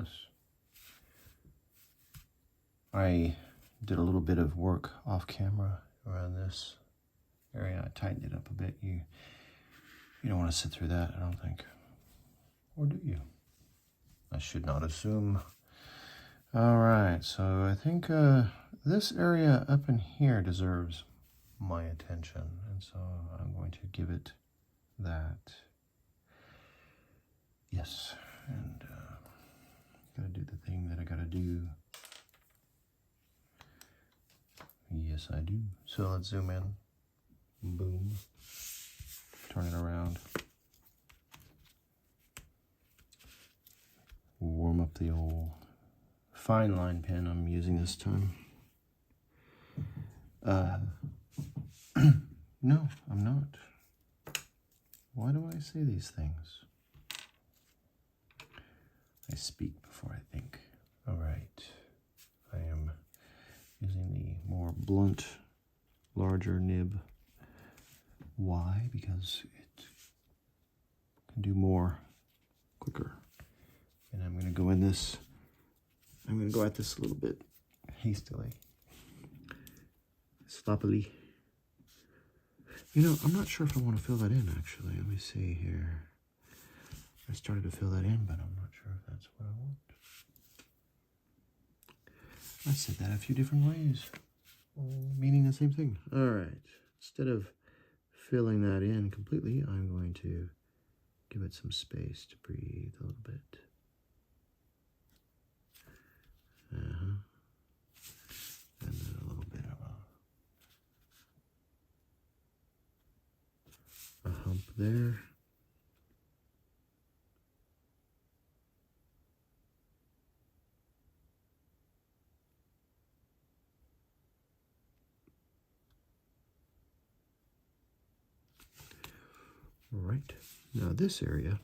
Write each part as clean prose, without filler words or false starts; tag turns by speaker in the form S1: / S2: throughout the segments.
S1: Yes. I did a little bit of work off camera around this area. I tightened it up a bit. You don't want to sit through that, I don't think. Or do you? I should not assume. All right, so I think this area up in here deserves my attention, and so I'm going to give it that. Yes, and gotta do the thing that I gotta do. Yes, I do. So let's zoom in. Boom. Turn it around. Warm up the old fine line pen I'm using this time. No, I'm not. Why do I say these things? I speak before I think. All right. I am using the more blunt, larger nib. Why? Because it can do more quicker. And I'm going to go in this. I'm going to go at this a little bit hastily, sloppily. You know, I'm not sure if I want to fill that in, actually. Let me see here. I started to fill that in, but I'm not sure if that's what I want. I said that a few different ways, meaning the same thing. All right. Instead of filling that in completely, I'm going to give it some space to breathe a little bit. And then a little bit of a hump there. All right. Now this area,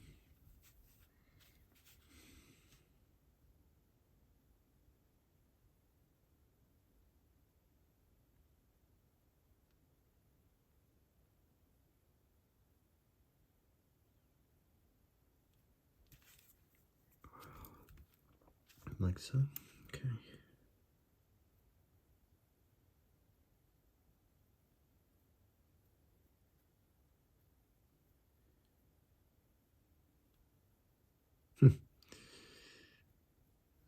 S1: like so. Okay.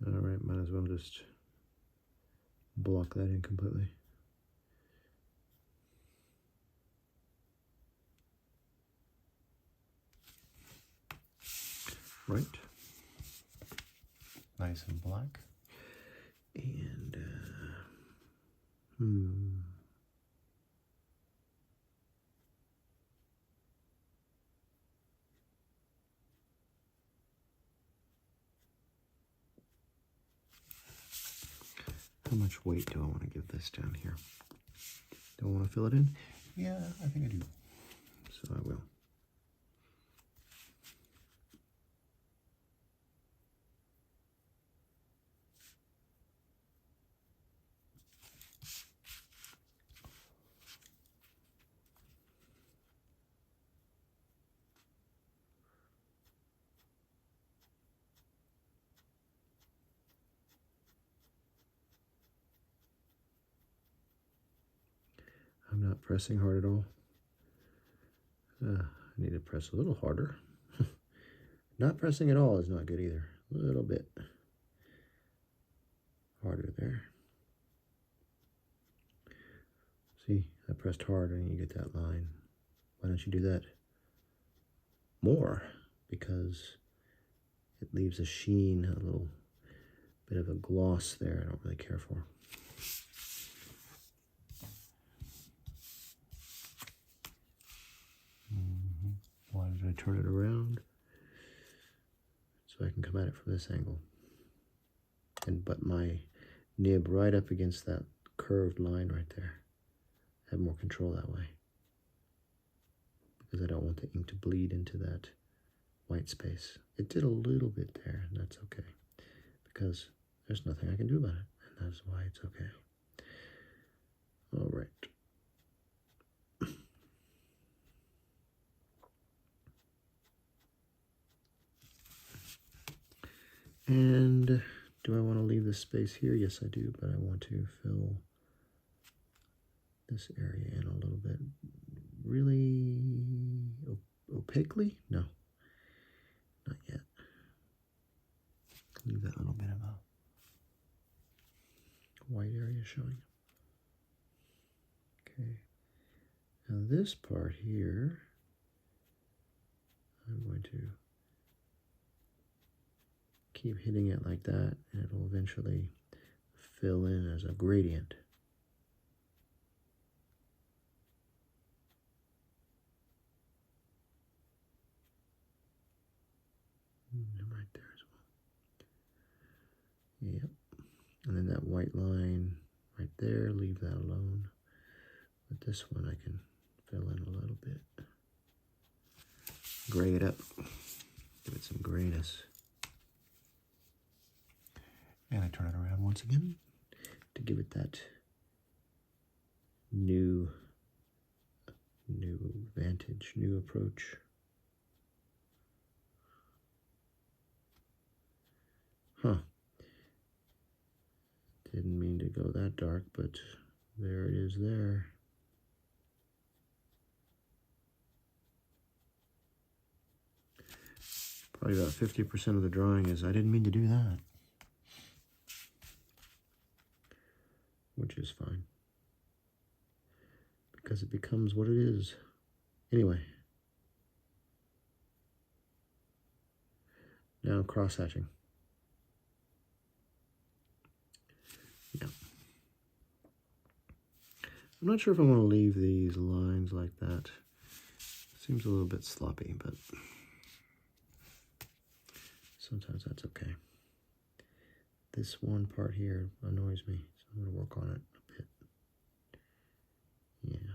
S1: All right, might as well just block that in completely. Right. Nice and black. And, how much weight do I want to give this down here? Do I want to fill it in? Yeah, I think I do. So I will. I'm not pressing hard at all. I need to press a little harder. Not pressing at all is not good either. A little bit harder there. See, I pressed hard and you get that line. Why don't you do that more? Because it leaves a sheen, a little bit of a gloss there I don't really care for. Why did I turn it around? So I can come at it from this angle. And butt my nib right up against that curved line right there. Have more control that way. Because I don't want the ink to bleed into that white space. It did a little bit there, and that's okay. Because there's nothing I can do about it, and that's why it's okay. All right. And do I want to leave this space here? Yes, I do, but I want to fill this area in a little bit. Really opaquely? No, not yet. Leave that little bit of a white area showing. Okay. Now this part here, I'm going to keep hitting it like that, and it will eventually fill in as a gradient. Right there as well. Yep. And then that white line right there, leave that alone. But this one I can fill in a little bit. Gray it up. Give it some grayness. And I turn it around once again to give it that new vantage, new approach. Huh. Didn't mean to go that dark, but there it is there. Probably about 50% of the drawing is, I didn't mean to do that. Which is fine. Because it becomes what it is. Anyway. Now cross-hatching. Yeah. I'm not sure if I want to leave these lines like that. Seems a little bit sloppy, but sometimes that's okay. This one part here annoys me, so I'm going to work on it a bit. Yeah.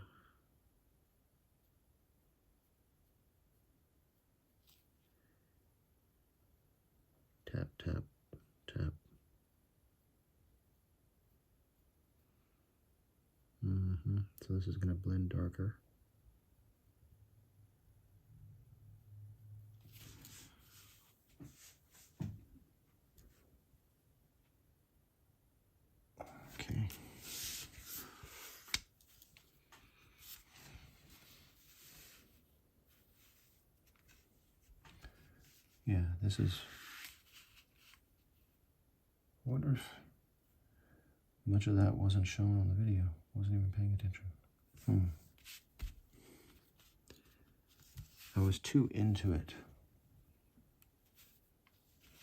S1: Tap, tap, tap. So this is going to blend darker. Okay. Yeah, this is, I wonder if much of that wasn't shown on the video. Wasn't even paying attention. I was too into it.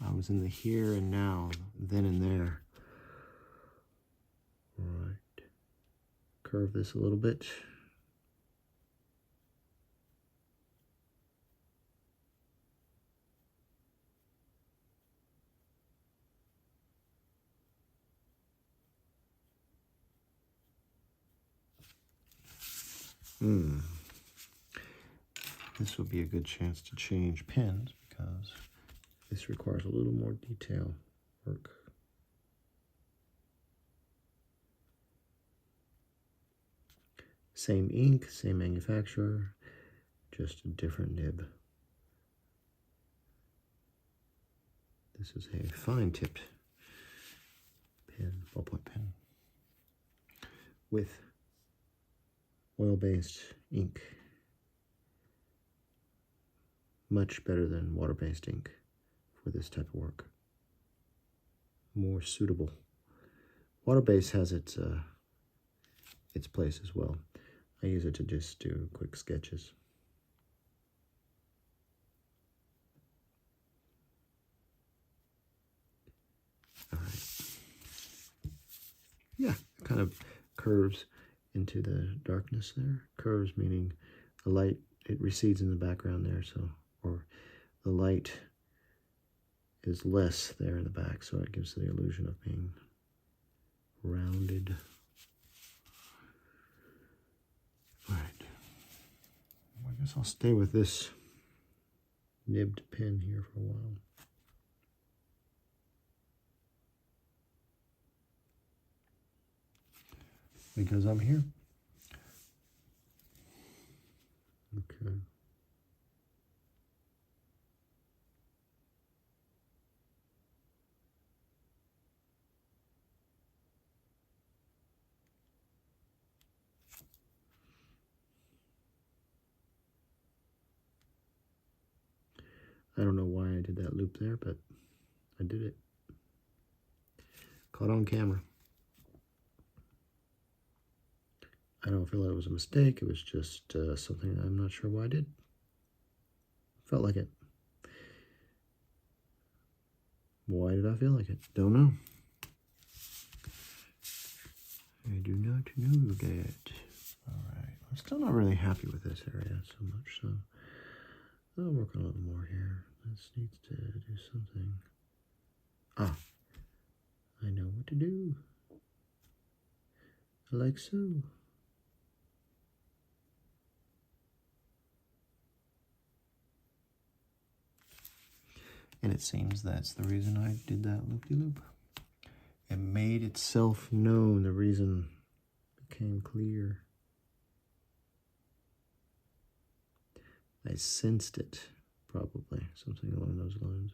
S1: I was in the here and now, then and there. All right. Curve this a little bit. This will be a good chance to change pens because this requires a little more detail work. Same ink, same manufacturer, just a different nib. This is a fine tipped pen, ballpoint pen, with oil-based ink. Much better than water-based ink for this type of work. More suitable. Water-based has its place as well. I use it to just do quick sketches. All right. Yeah, it kind of curves into the darkness there. Curves meaning the light, it recedes in the background there, so, or the light is less there in the back, so it gives the illusion of being rounded. All right. Well, I guess I'll stay with this nibbed pen here for a while. Because I'm here. Okay. I don't know why I did that loop there, but I did it. Caught on camera. I don't feel it was a mistake. It was just something I'm not sure why I did. Felt like it. Why did I feel like it? Don't know. I do not know that. Alright. I'm still not really happy with this area so much, so I'll work on a little more here. This needs to do something. Ah, I know what to do. Like so. And it seems that's the reason I did that loop-de-loop. It made itself known. The reason became clear. I sensed it, probably. Something along those lines.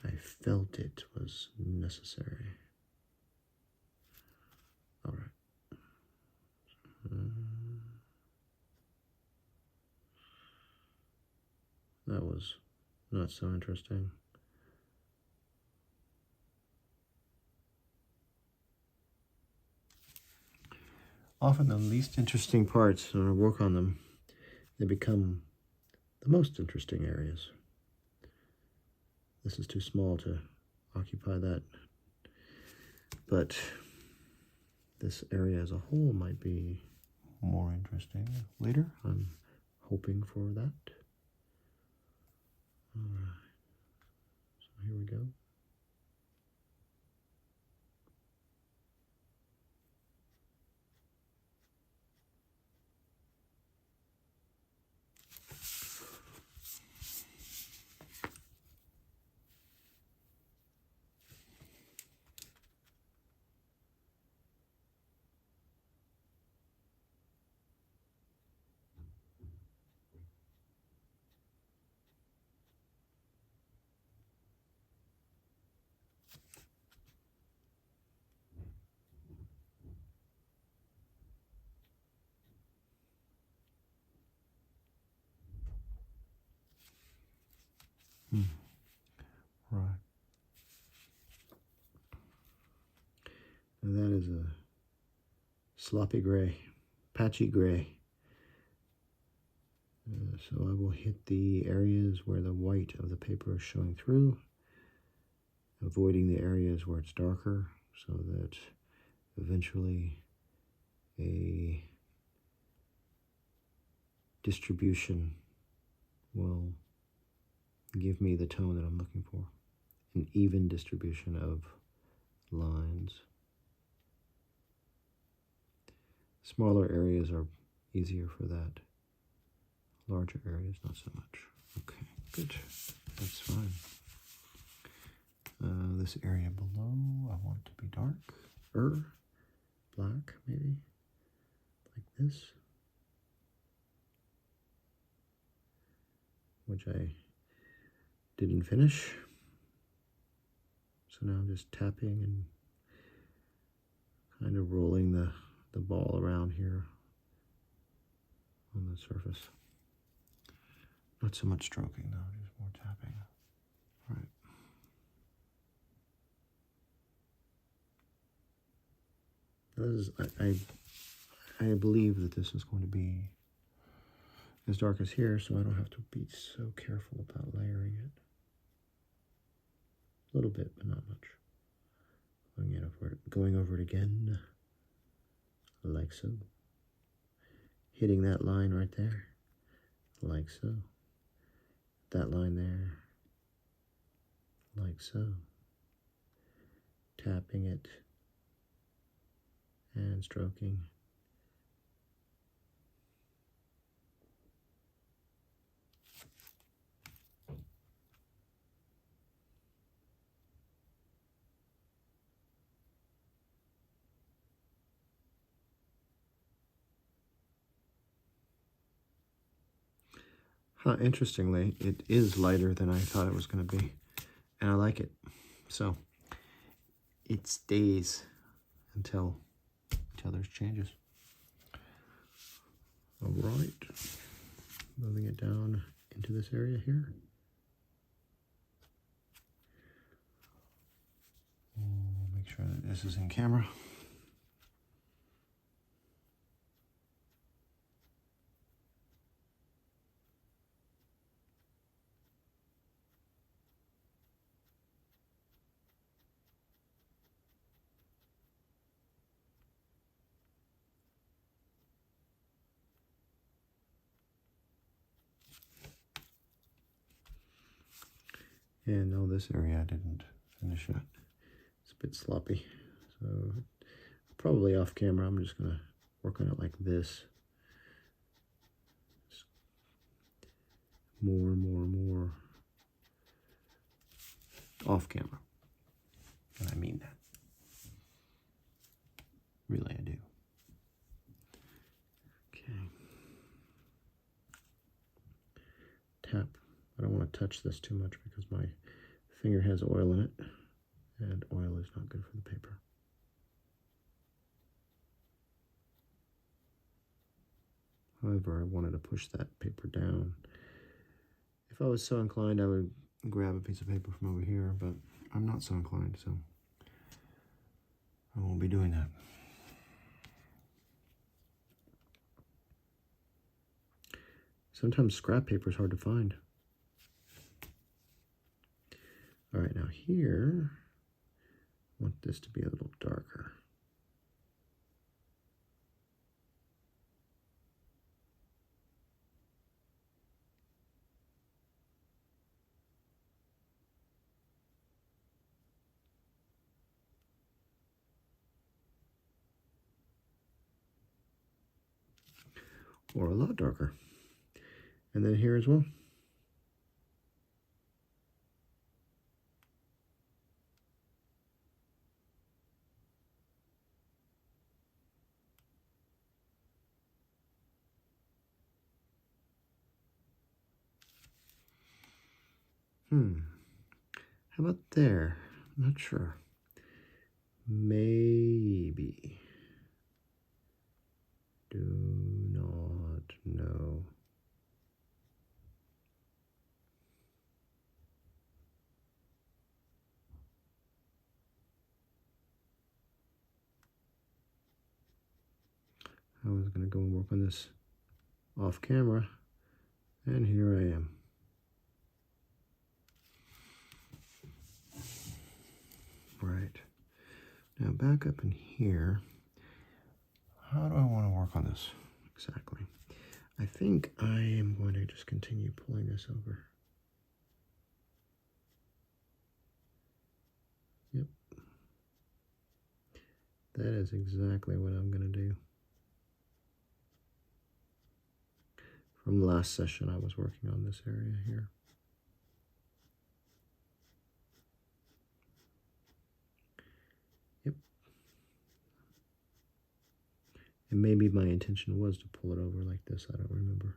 S1: I felt it was necessary. All right. That was not so interesting. Often the least interesting parts, when I work on them, they become the most interesting areas. This is too small to occupy that, but this area as a whole might be more interesting later. I'm hoping for that. All right, so here we go. Right. And that is a sloppy gray, patchy gray. So I will hit the areas where the white of the paper is showing through, avoiding the areas where it's darker, so that eventually a distribution will give me the tone that I'm looking for. An even distribution of lines. Smaller areas are easier for that. Larger areas, not so much. Okay, good. That's fine. This area below, I want to be darker. Black, maybe. Like this. Which I didn't finish. So now I'm just tapping and kind of rolling the ball around here on the surface. Not so much stroking though, just more tapping. All right. This is, I believe that this is going to be as dark as here, so I don't have to be so careful about layering it. A little bit, but not much. Going over it again, like so. Hitting that line right there, like so. That line there, like so. Tapping it and stroking. Interestingly, it is lighter than I thought it was going to be, and I like it. So it stays until there's changes. All right, moving it down into this area here. We'll make sure that this is in camera. And no, this area I didn't finish yet. It's a bit sloppy. So probably off camera, I'm just gonna work on it like this. More off camera. And I mean that. Really, I do. Okay. Tap. I don't want to touch this too much because my finger has oil in it, and oil is not good for the paper. However, I wanted to push that paper down. If I was so inclined, I would grab a piece of paper from over here, but I'm not so inclined, so I won't be doing that. Sometimes scrap paper is hard to find. All right, now here, I want this to be a little darker. Or a lot darker. And then here as well. How about there? I'm not sure. Maybe. Do not know. I was going to go and work on this off camera, and here I am. Right. Now back up in here. How do I want to work on this exactly? I think I am going to just continue pulling this over. Yep. That is exactly what I'm going to do. From last session, I was working on this area here. Yep. And maybe my intention was to pull it over like this. I don't remember.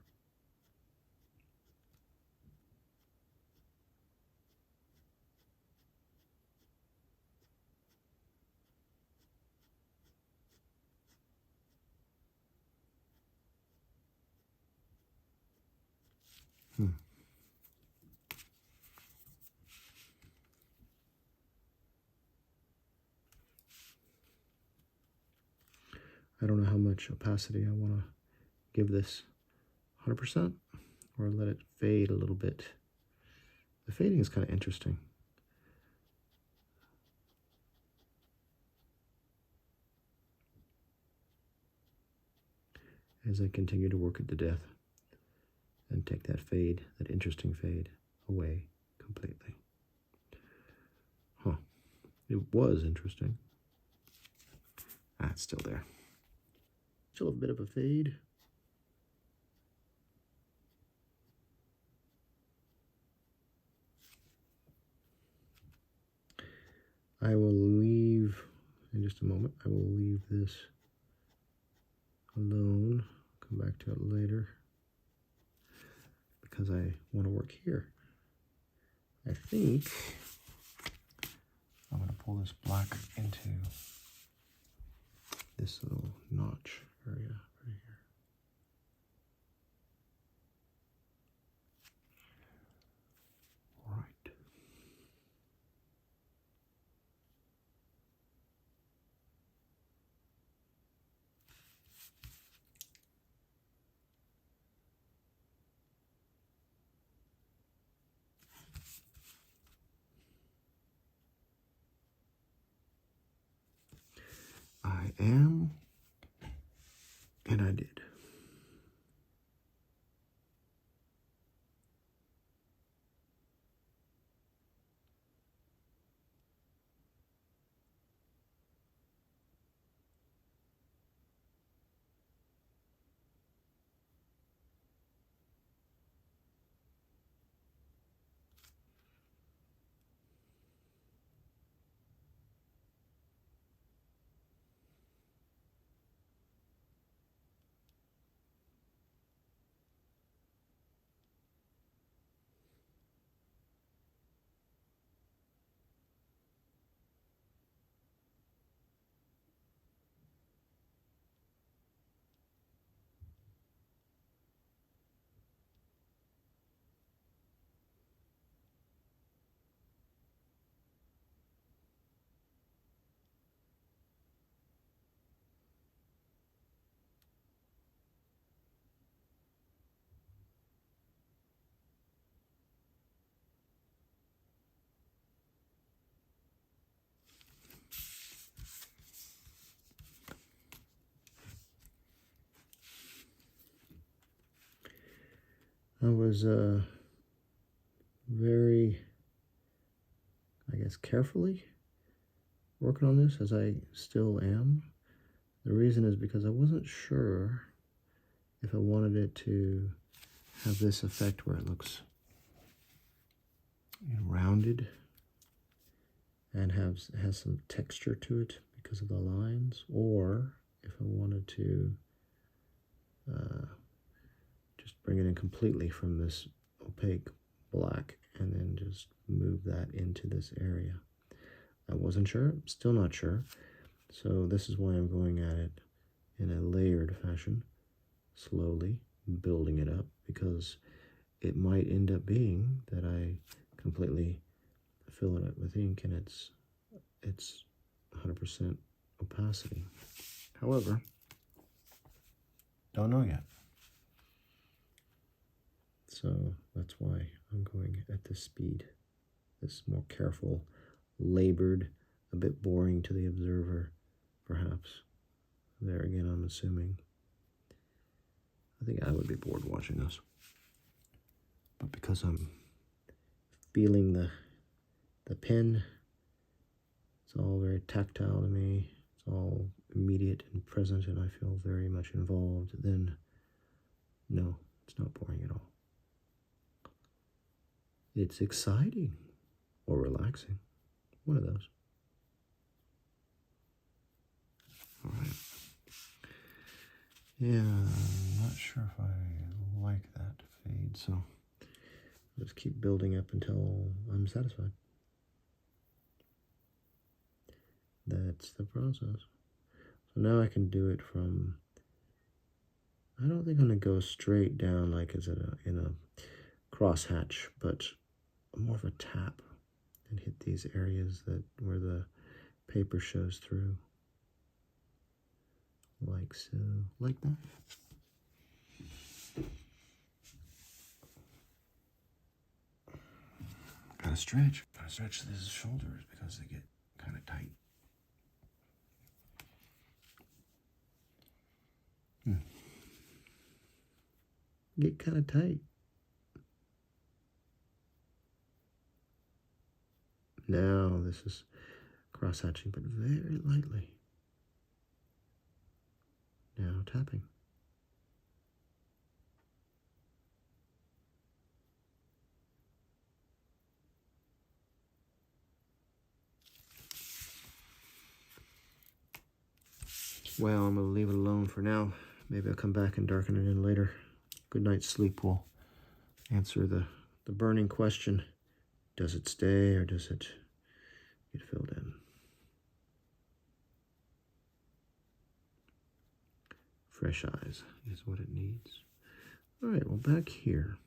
S1: I don't know how much opacity I want to give this, 100%, or let it fade a little bit. The fading is kind of interesting. As I continue to work it to death and take that fade, that interesting fade, away completely. Huh. It was interesting. Ah, it's still there. Still a bit of a fade. I will leave, in just a moment, I will leave this alone. Come back to it later because I want to work here. I think I'm going to pull this black into this little notch area right here. I am, and I did. I was very, I guess, carefully working on this, as I still am. The reason is because I wasn't sure if I wanted it to have this effect where it looks, you know, rounded and has some texture to it because of the lines, or if I wanted to just bring it in completely from this opaque black and then just move that into this area. I wasn't sure, still not sure. So this is why I'm going at it in a layered fashion, slowly building it up, because it might end up being that I completely fill it up with ink and it's 100% opacity. However, don't know yet. So that's why I'm going at this speed, this more careful, labored, a bit boring to the observer, perhaps. There again, I'm assuming. I think I would be bored watching this. But because I'm feeling the pen, it's all very tactile to me. It's all immediate and present, and I feel very much involved. Then, no, it's not boring at all. It's exciting or relaxing. One of those. All right. Yeah, I'm not sure if I like that fade, so I'll just keep building up until I'm satisfied. That's the process. So now I can do it from, I don't think I'm going to go straight down like as in a crosshatch, but more of a tap and hit these areas where the paper shows through. Like so, like that. Gotta stretch these shoulders because they get kind of tight. Get kind of tight. Now this is cross-hatching, but very lightly. Now tapping. Well, I'm going to leave it alone for now. Maybe I'll come back and darken it in later. Good night's sleep will answer the burning question. Does it stay or does it get filled in? Fresh eyes is what it needs. All right, well, back here.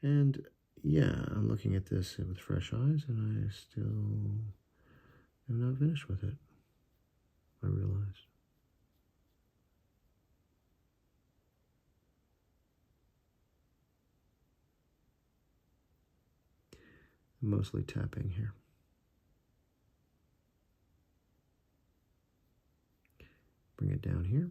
S1: And yeah, I'm looking at this with fresh eyes, and I still am not finished with it, I realize. I'm mostly tapping here. Bring it down here.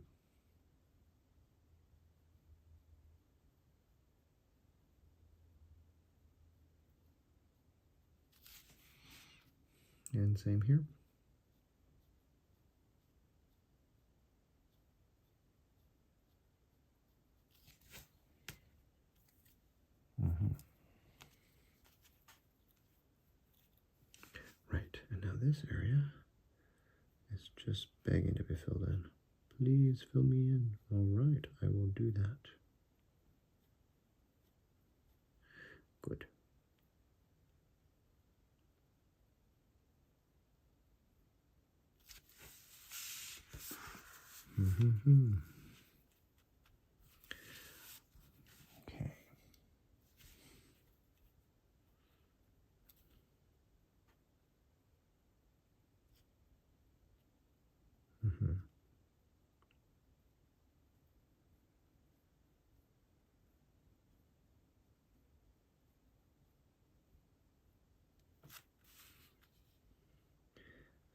S1: And same here. Right, and now this area is just begging to be filled in. Please fill me in. All right, I will do that. Good. Okay.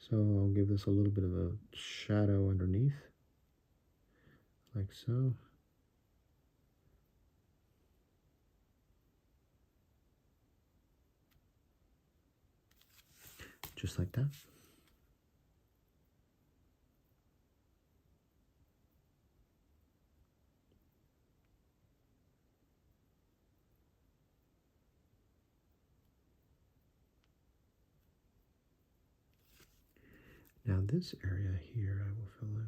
S1: So I'll give this a little bit of a shadow underneath, like so. Just like that. Now this area here I will fill in.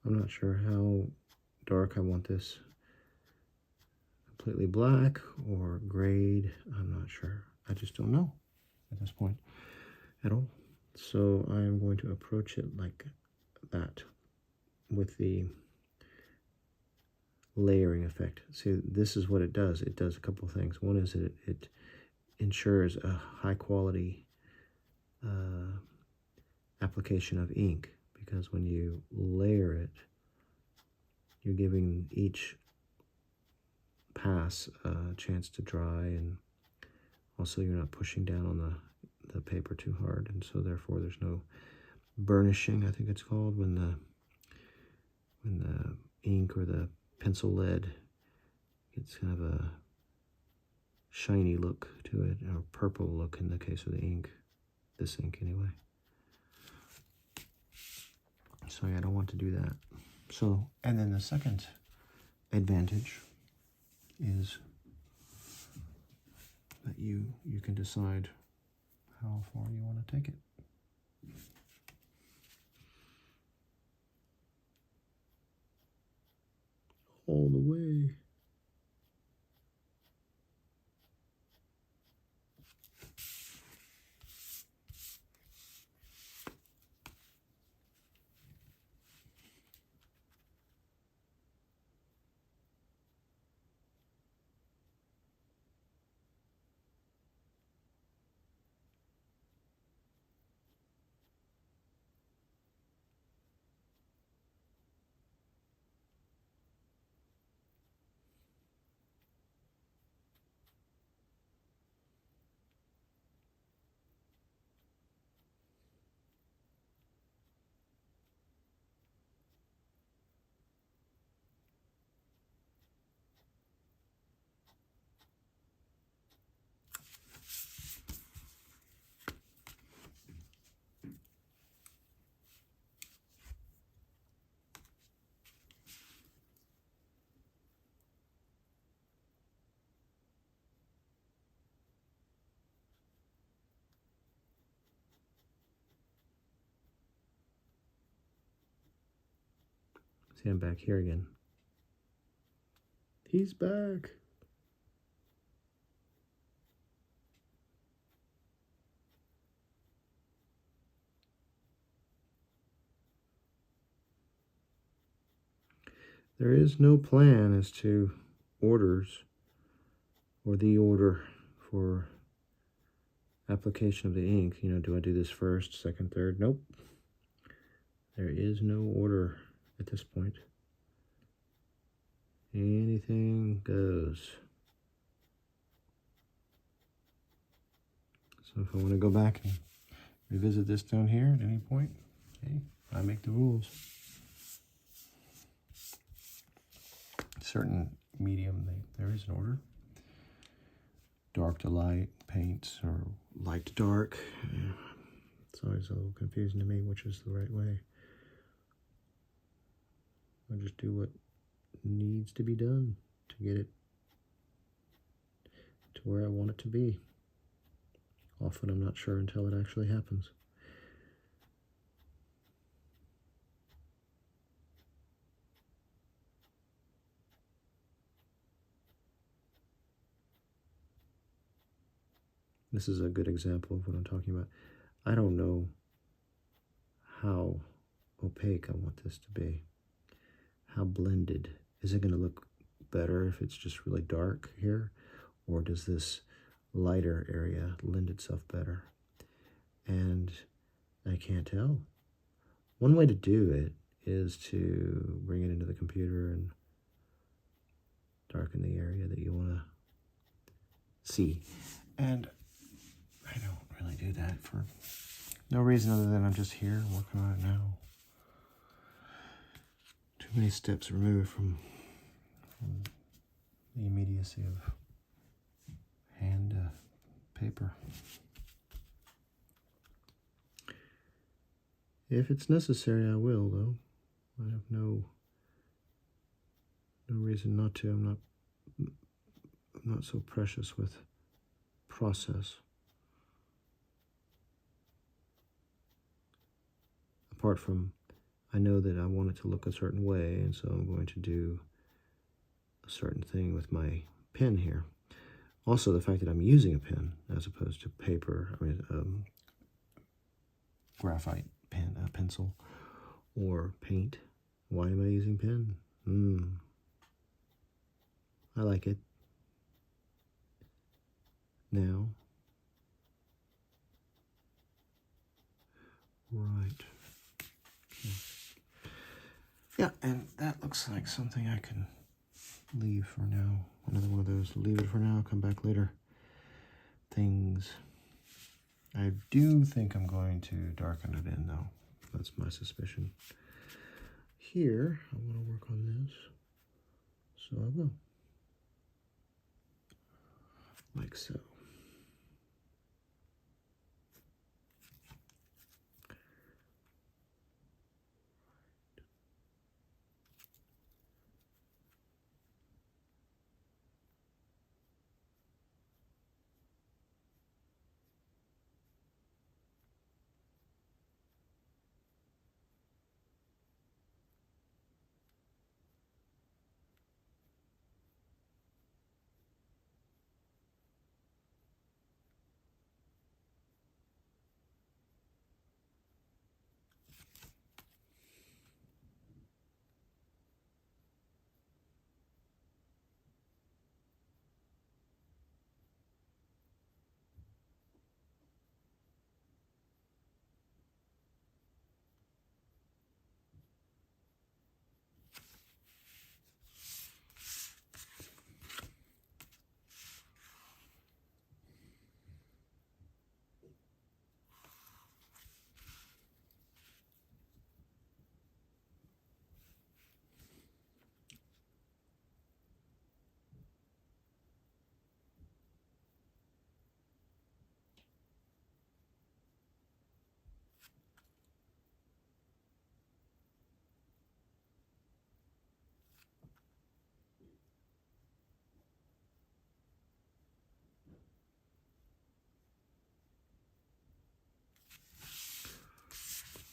S1: I'm not sure how dark I want this. Completely black or grayed, I'm not sure. I just don't know at this point at all. So I'm going to approach it like that with the layering effect. See, this is what it does. It does a couple of things. One is it ensures a high quality application of ink, because when you layer it, you're giving each pass a chance to dry, and also you're not pushing down on the paper too hard, and so therefore there's no burnishing, I think it's called, when the ink or the pencil lead gets kind of a shiny look to it, or purple look in the case of the ink, this ink anyway. So yeah, I don't want to do that. So, and then the second advantage is that you can decide how far you want to take it. All the way. See, I'm back here again. He's back. There is no plan as to orders or the order for application of the ink, you know, do I do this first, second, third? Nope. There is no order at this point. Anything goes. So if I want to go back and revisit this down here at any point, hey, I make the rules. Certain medium, there is an order. Dark to light, paints, or light to dark. Yeah. It's always a little confusing to me which is the right way. I just do what needs to be done to get it to where I want it to be. Often I'm not sure until it actually happens. This is a good example of what I'm talking about. I don't know how opaque I want this to be. How blended. Is it going to look better if it's just really dark here? Or does this lighter area lend itself better? And I can't tell. One way to do it is to bring it into the computer and darken the area that you want to see. And I don't really do that for no reason other than I'm just here working on it now. Too many steps removed from the immediacy of hand paper. If it's necessary, I will, though. I have no reason not to. I'm not so precious with process. Apart from, I know that I want it to look a certain way, and so I'm going to do a certain thing with my pen here. Also, the fact that I'm using a pen as opposed to paper, graphite pen, pencil, or paint. Why am I using pen? I like it. Now. Right. Okay. Yeah, and that looks like something I can leave for now. Another one of those leave it for now, come back later things. I do think I'm going to darken it in, though. That's my suspicion. Here, I want to work on this, so I will. Like so.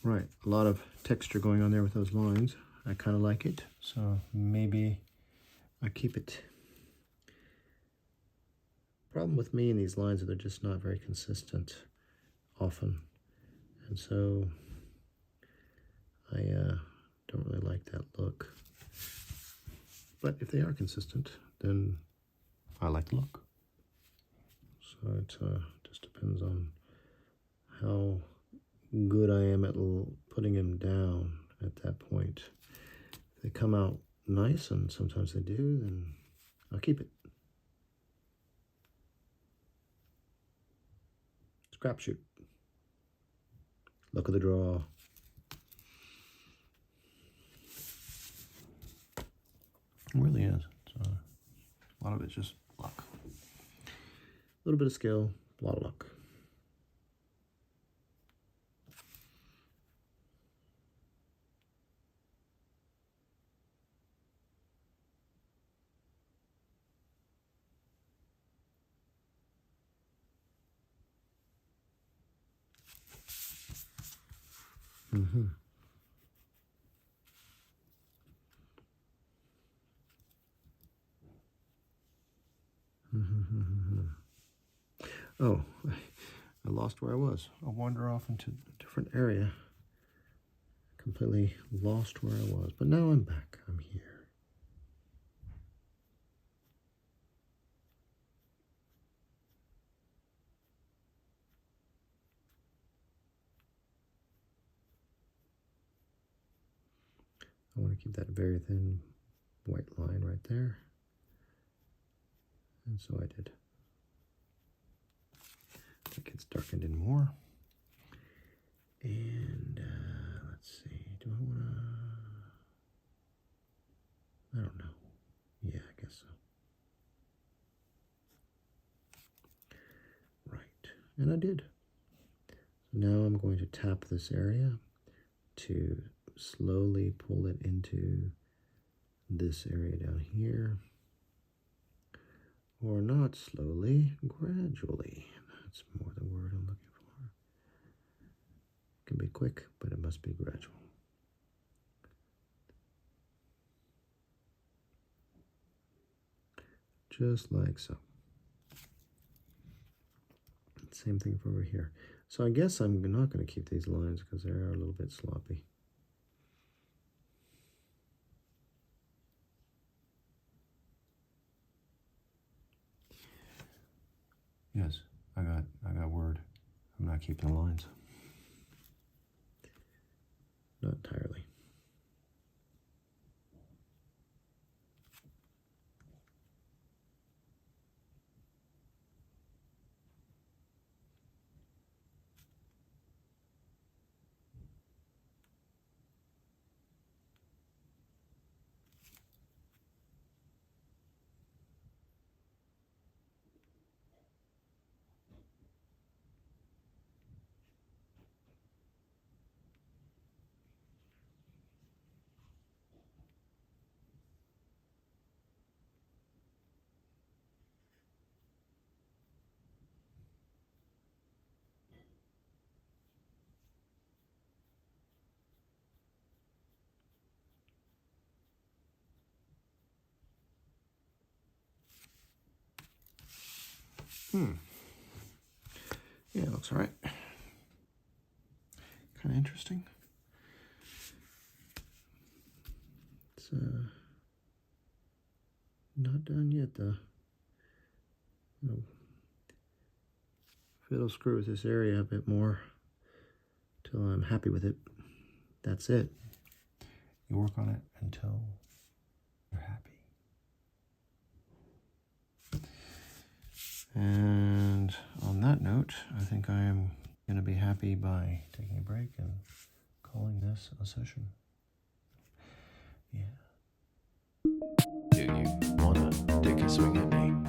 S1: Right, a lot of texture going on there with those lines. I kind of like it, so maybe I keep it. Problem with me in these lines is they're just not very consistent often, and so I don't really like that look. But if they are consistent, then I like the look. So it's Just depends on how good I am at putting them down at that point. If they come out nice, and sometimes they do, then I'll keep it. It's a crapshoot. Luck of the draw. It really is. It's, a lot of it's just luck. A little bit of skill, a lot of luck. Mm-hmm. Oh, I lost where I was. I wander off into a different area. Completely lost where I was. But now I'm back. I'm here. I want to keep that very thin white line right there. And so I did. I think it's darkened in more. And let's see. Do I want to... I don't know. Yeah, I guess so. Right. And I did. Now I'm going to tap this area to slowly pull it into this area down here. Or not slowly, gradually. That's more the word I'm looking for. It can be quick, but it must be gradual. Just like so. Same thing for over here. So I guess I'm not going to keep these lines because they are a little bit sloppy. Yes, I got word. I'm not keeping the lines. Not entirely. Yeah, it looks all right. Kind of interesting. It's not done yet, though. Fiddle screw with this area a bit more till I'm happy with it. That's it. You work on it until you're happy. And on that note, I think I am going to be happy by taking a break and calling this a session. Yeah.
S2: Do you wanna take a swing at me?